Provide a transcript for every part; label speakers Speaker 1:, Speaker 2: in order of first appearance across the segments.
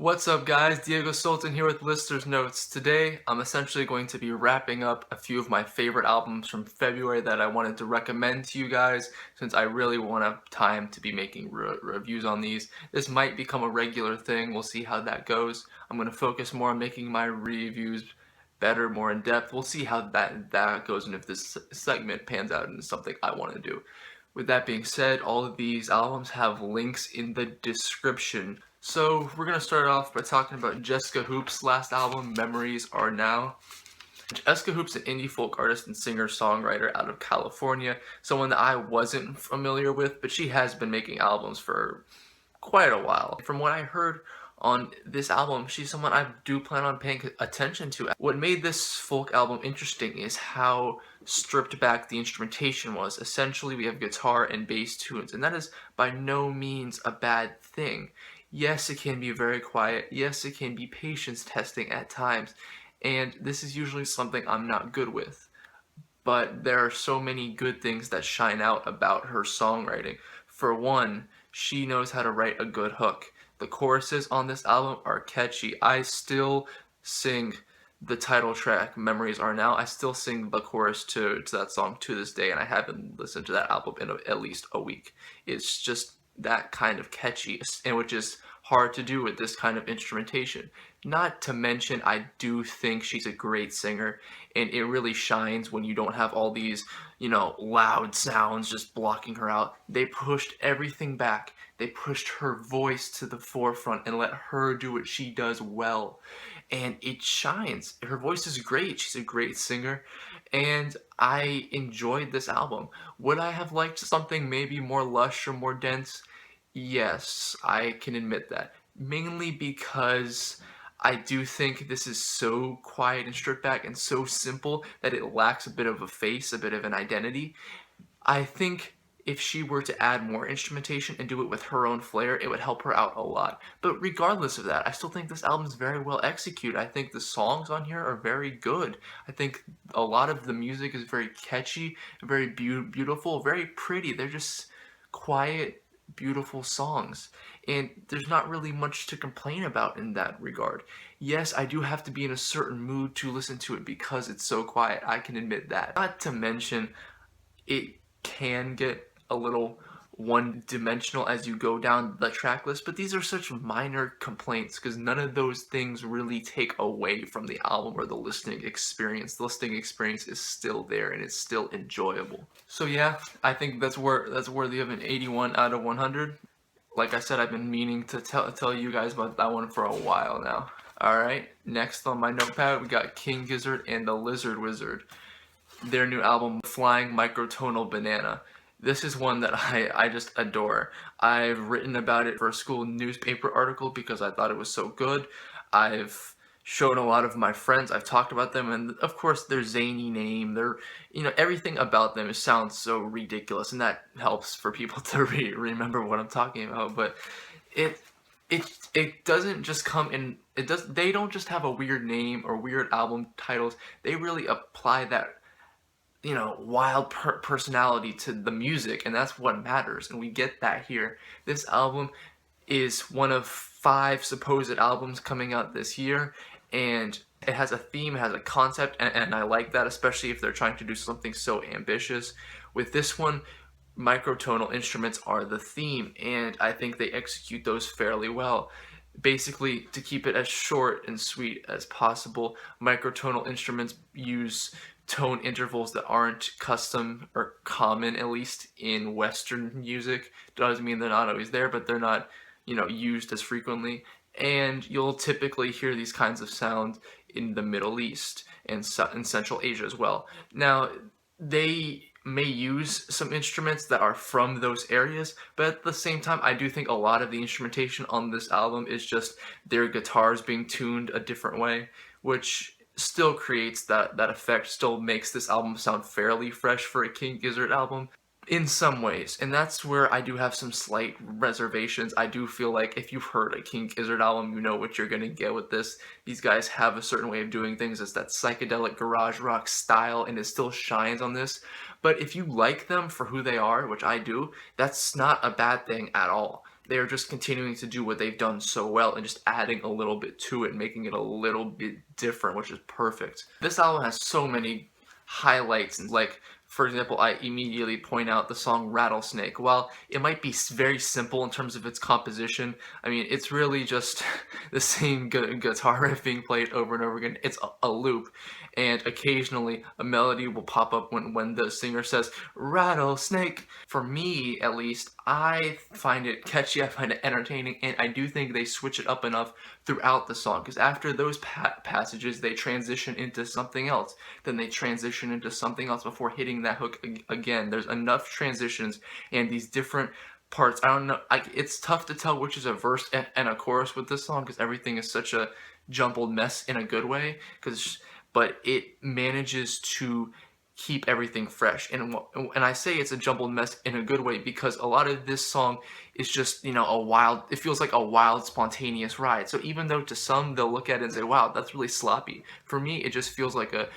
Speaker 1: What's up guys, Diego Sultan here with Lister's Notes. Today I'm essentially going to be wrapping up a few of my favorite albums from February that I wanted to recommend to you guys since I really won't have time to be making reviews on these. This might become a regular thing, we'll see how that goes. I'm going to focus more on making my reviews better, more in depth. We'll see how that goes and if this segment pans out into something I want to do. With that being said, all of these albums have links in the description. So we're going to start off by talking about Jesca Hoop's last album, Memories Are Now. Jesca Hoop's an indie folk artist and singer-songwriter out of California, someone that I wasn't familiar with, but she has been making albums for quite a while. From what I heard on this album, she's someone I do plan on paying attention to. What made this folk album interesting is how stripped back the instrumentation was. Essentially, we have guitar and bass tunes, and that is by no means a bad thing. Yes, it can be very quiet. Yes, it can be patience testing at times, and this is usually something I'm not good with. But there are so many good things that shine out about her songwriting. For one, she knows how to write a good hook. The choruses on this album are catchy. I still sing the title track, Memories Are Now. I still sing the chorus to that song to this day, and I haven't listened to that album in at least a week. It's just that kind of catchy, and which is hard to do with this kind of instrumentation. Not to mention, I do think she's a great singer, and it really shines when you don't have all these, loud sounds just blocking her out. They pushed everything back. They pushed her voice to the forefront and let her do what she does well. And it shines. Her voice is great. She's a great singer. And I enjoyed this album. Would I have liked something maybe more lush or more dense? Yes, I can admit that. Mainly because I do think this is so quiet and stripped back and so simple that it lacks a bit of a face, a bit of an identity. I think if she were to add more instrumentation and do it with her own flair, it would help her out a lot. But regardless of that, I still think this album is very well executed. I think the songs on here are very good. I think a lot of the music is very catchy, very beautiful, very pretty. They're just quiet, beautiful songs. And there's not really much to complain about in that regard. Yes, I do have to be in a certain mood to listen to it because it's so quiet. I can admit that. Not to mention, it can get a little one-dimensional as you go down the track list, but these are such minor complaints because none of those things really take away from the album or the listening experience. The listening experience is still there and it's still enjoyable. So yeah, I think that's worthy of an 81 out of 100. Like I said, I've been meaning to tell you guys about that one for a while now. Alright, next on my notepad we got King Gizzard and the Lizard Wizard. Their new album, Flying Microtonal Banana. This is one that I just adore. I've written about it for a school newspaper article because I thought it was so good. I've shown a lot of my friends, I've talked about them, and of course their zany name, their, everything about them sounds so ridiculous, and that helps for people to remember what I'm talking about, but it doesn't just come in, they don't just have a weird name or weird album titles, they really apply that wild personality to the music, and that's what matters, and we get that here. This album is one of 5 supposed albums coming out this year, and it has a theme, it has a concept, and I like that, especially if they're trying to do something so ambitious. With this one, microtonal instruments are the theme, and I think they execute those fairly well. Basically, to keep it as short and sweet as possible, microtonal instruments use tone intervals that aren't custom or common, at least in Western music. Doesn't mean they're not always there, but they're not, used as frequently. And you'll typically hear these kinds of sounds in the Middle East and in Central Asia as well. Now, they may use some instruments that are from those areas, but at the same time, I do think a lot of the instrumentation on this album is just their guitars being tuned a different way, which still creates that effect, still makes this album sound fairly fresh for a King Gizzard album in some ways, and that's where I do have some slight reservations. I do feel like if you've heard a King Gizzard album, you know what you're gonna get with this. These guys have a certain way of doing things. It's that psychedelic garage rock style, and it still shines on this. But if you like them for who they are, which I do, that's not a bad thing at all. They are just continuing to do what they've done so well and just adding a little bit to it, making it a little bit different, which is perfect. This album has so many highlights, and like, for example, I immediately point out the song Rattlesnake. While it might be very simple in terms of its composition, I mean, it's really just the same guitar riff being played over and over again. It's a loop, and occasionally a melody will pop up when the singer says, "Rattlesnake." For me, at least, I find it catchy, I find it entertaining, and I do think they switch it up enough throughout the song, because after those passages, they transition into something else, then they transition into something else before hitting that hook again. There's enough transitions and these different parts. I don't know, it's tough to tell which is a verse and a chorus with this song, because everything is such a jumbled mess in a good way, but it manages to keep everything fresh. And I say it's a jumbled mess in a good way because a lot of this song is just, you know, it feels like a wild, spontaneous ride. So even though to some they'll look at it and say, wow, that's really sloppy, for me it just feels like a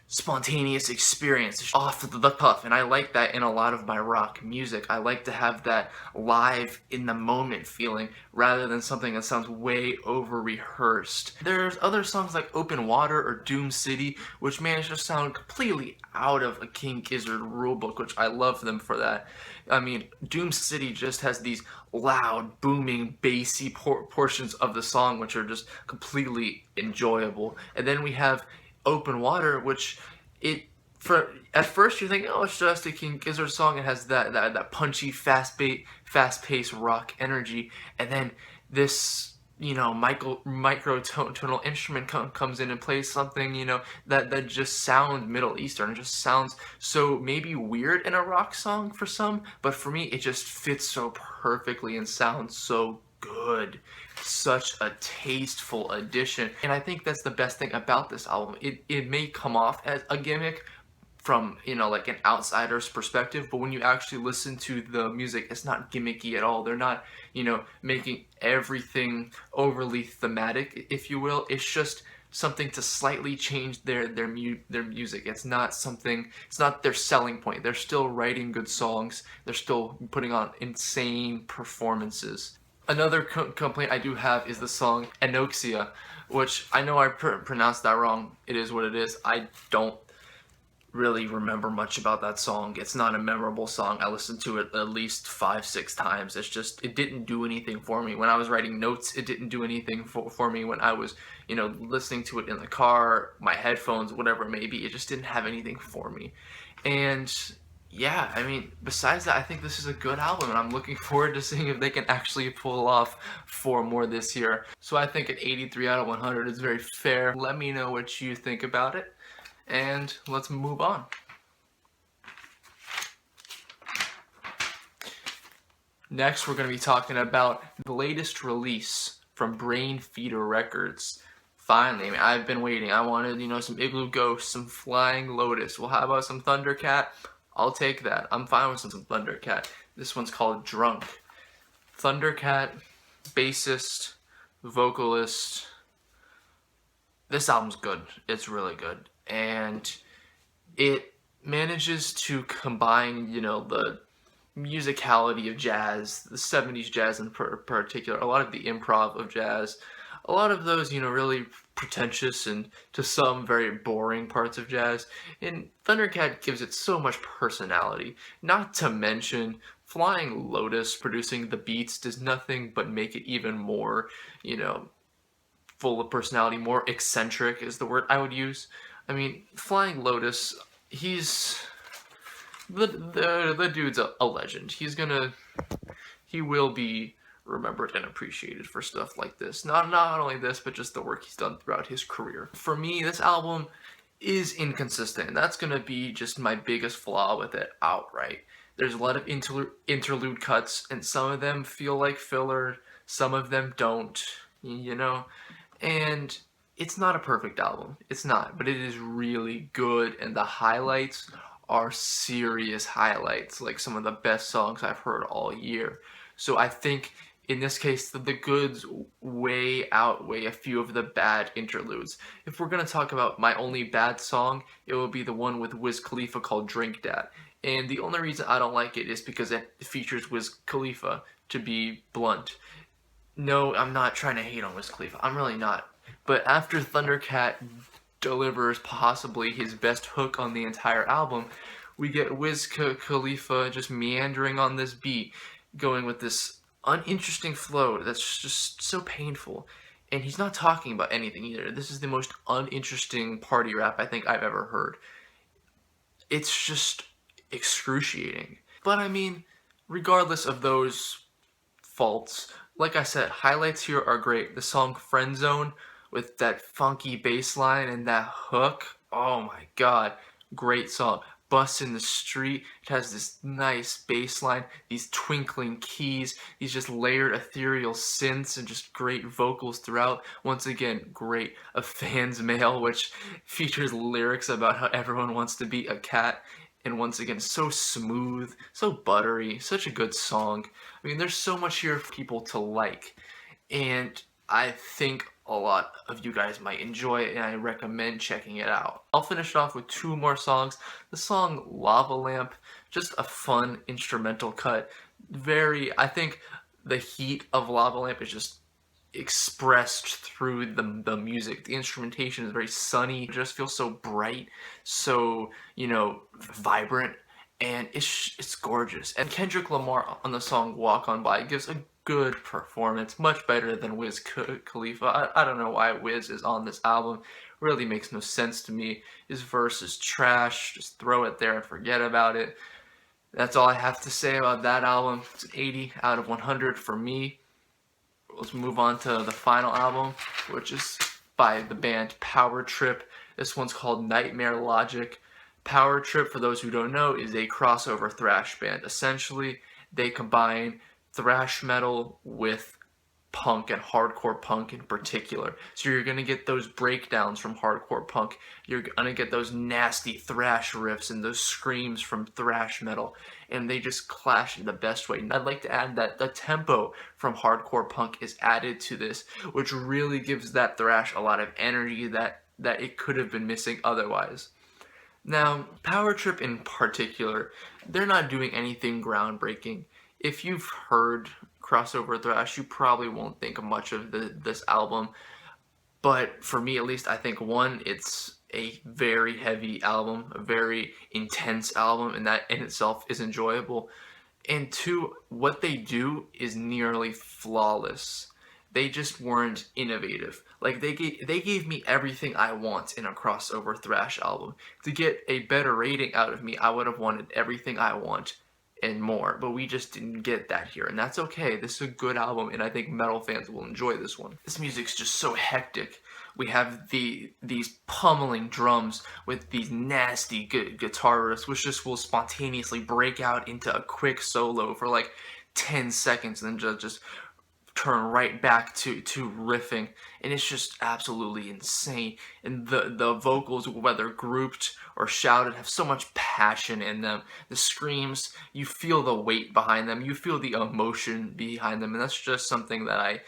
Speaker 1: spontaneous experience off the cuff, and I like that in a lot of my rock music. I like to have that live in the moment feeling rather than something that sounds way over rehearsed. There's other songs like Open Water or Doom City which manage to sound completely out of a King Gizzard rulebook, which I love them for that. I mean, Doom City just has these loud, booming, bassy portions of the song which are just completely enjoyable. And then we have Open Water, which at first you're thinking, oh, it's just a King Gizzard song. It has that punchy, fast-paced rock energy, and then this, you know, microtonal instrument comes in and plays something, you know, that just sounds Middle Eastern. It just sounds so maybe weird in a rock song for some, but for me it just fits so perfectly and sounds so good. Such a tasteful addition, and I think that's the best thing about this album. It may come off as a gimmick from, you know, like an outsider's perspective, but when you actually listen to the music, it's not gimmicky at all. They're not, you know, making everything overly thematic, if you will. It's just something to slightly change their music. It's not their selling point. They're still writing good songs. They're still putting on insane performances. Another complaint I do have is the song Anoxia, which I know I pronounced that wrong. It is what it is. I don't really remember much about that song. It's not a memorable song. I listened to it at least 5-6 times. It's just, it didn't do anything for me. When I was writing notes, it didn't do anything for me. When I was, you know, listening to it in the car, my headphones, whatever it may be, it just didn't have anything for me. And yeah, I mean, besides that, I think this is a good album, and I'm looking forward to seeing if they can actually pull off 4 more this year. So I think an 83 out of 100 is very fair. Let me know what you think about it, and let's move on. Next, we're going to be talking about the latest release from Brain Feeder Records. Finally, I mean, I've been waiting. I wanted, you know, some Igloo Ghost, some Flying Lotus. Well, how about some Thundercat? I'll take that. I'm fine with some Thundercat. This one's called Drunk. Thundercat, bassist, vocalist. This album's good. It's really good. And it manages to combine, you know, the musicality of jazz, the 70s jazz in particular, a lot of the improv of jazz, a lot of those, you know, really pretentious and to some very boring parts of jazz, and Thundercat gives it so much personality. Not to mention, Flying Lotus producing the beats does nothing but make it even more, you know, full of personality, more eccentric is the word I would use. I mean, Flying Lotus, the dude's a legend. He will be remembered and appreciated for stuff like this. Not only this, but just the work he's done throughout his career. For me, this album is inconsistent, and that's gonna be just my biggest flaw with it outright. There's a lot of interlude cuts, and some of them feel like filler, some of them don't, you know? And it's not a perfect album. It's not, but it is really good, and the highlights are serious highlights, like some of the best songs I've heard all year. So I think in this case, the goods way outweigh a few of the bad interludes. If we're going to talk about my only bad song, it will be the one with Wiz Khalifa called Drink Dat. And the only reason I don't like it is because it features Wiz Khalifa. to be blunt. No, I'm not trying to hate on Wiz Khalifa. I'm really not. But after Thundercat delivers possibly his best hook on the entire album, we get Wiz Khalifa just meandering on this beat, going with this uninteresting flow that's just so painful. And he's not talking about anything either. This is the most uninteresting party rap I think I've ever heard. It's just excruciating. But I mean, regardless of those faults, like I said, highlights here are great. The song Friend Zone with that funky bass line and that hook. Oh my god, great song. Bus in the Street, it has this nice bass line, these twinkling keys, these just layered ethereal synths, and just great vocals throughout. Once again, great. A Fan's Mail, which features lyrics about how everyone wants to be a cat. And once again, so smooth, so buttery, such a good song. I mean, there's so much here for people to like. And I think a lot of you guys might enjoy it, and I recommend checking it out. I'll finish off with two more songs. The song Lava Lamp, just a fun instrumental cut. I think the heat of Lava Lamp is just expressed through the music. The instrumentation is very sunny. It just feels so bright, so, vibrant, and it's gorgeous. And Kendrick Lamar on the song Walk On By gives a good performance, much better than Wiz Khalifa. I don't know why Wiz is on this album. Really makes no sense to me. His verse is trash. Just throw it there and forget about it. That's all I have to say about that album. It's an 80 out of 100 for me. Let's move on to the final album, which is by the band Power Trip. This one's called Nightmare Logic. Power Trip, for those who don't know, is a crossover thrash band. Essentially, they combine thrash metal with punk and hardcore punk in particular. So you're going to get those breakdowns from hardcore punk. You're going to get those nasty thrash riffs and those screams from thrash metal. And they just clash in the best way. And I'd like to add that the tempo from hardcore punk is added to this, which really gives that thrash a lot of energy that it could have been missing otherwise. Now, Power Trip in particular, they're not doing anything groundbreaking. If you've heard crossover thrash, you probably won't think much of this album. But for me, at least, I think, one, it's a very heavy album, a very intense album, and that in itself is enjoyable. And two, what they do is nearly flawless. They just weren't innovative. Like, they gave me everything I want in a crossover thrash album. To get a better rating out of me, I would have wanted everything I want and more, but we just didn't get that here, and that's okay. This is a good album, and I think metal fans will enjoy this one. This music's just so hectic. We have these pummeling drums with these nasty guitar riffs, which just will spontaneously break out into a quick solo for like 10 seconds, and then just turn right back to riffing, and it's just absolutely insane. And the vocals, whether grouped or shouted, have so much passion in them. The screams, you feel the weight behind them, you feel the emotion behind them, and that's just something that I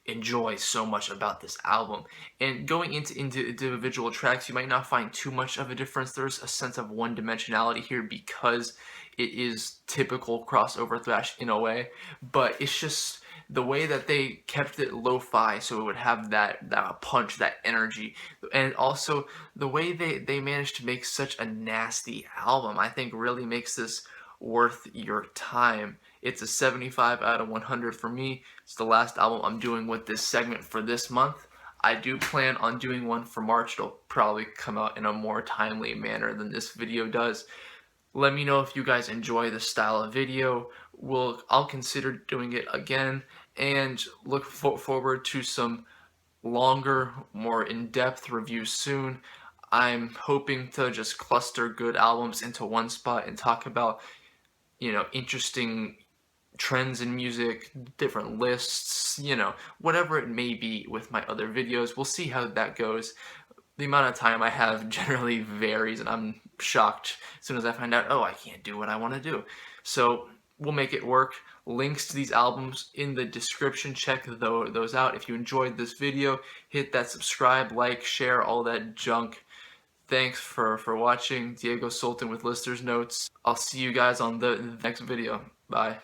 Speaker 1: enjoy so much about this album. And going into individual tracks, you might not find too much of a difference. There's a sense of one-dimensionality here because it is typical crossover thrash in a way, but it's just the way that they kept it lo-fi so it would have that punch, that energy, and also the way they managed to make such a nasty album, I think really makes this worth your time. It's a 75 out of 100 for me. It's the last album I'm doing with this segment for this month. I do plan on doing one for March. It'll probably come out in a more timely manner than this video does. Let me know if you guys enjoy this style of video. I'll consider doing it again, and look forward to some longer, more in-depth reviews soon. I'm hoping to just cluster good albums into one spot and talk about, interesting trends in music, different lists, whatever it may be with my other videos. We'll see how that goes. The amount of time I have generally varies, and I'm shocked as soon as I find out, oh, I can't do what I want to do. So we'll make it work. Links to these albums in the description. Check those out. If you enjoyed this video, hit that subscribe, like, share, all that junk. Thanks for watching. Diego Sultan with Lister's Notes. I'll see you guys on the next video. Bye.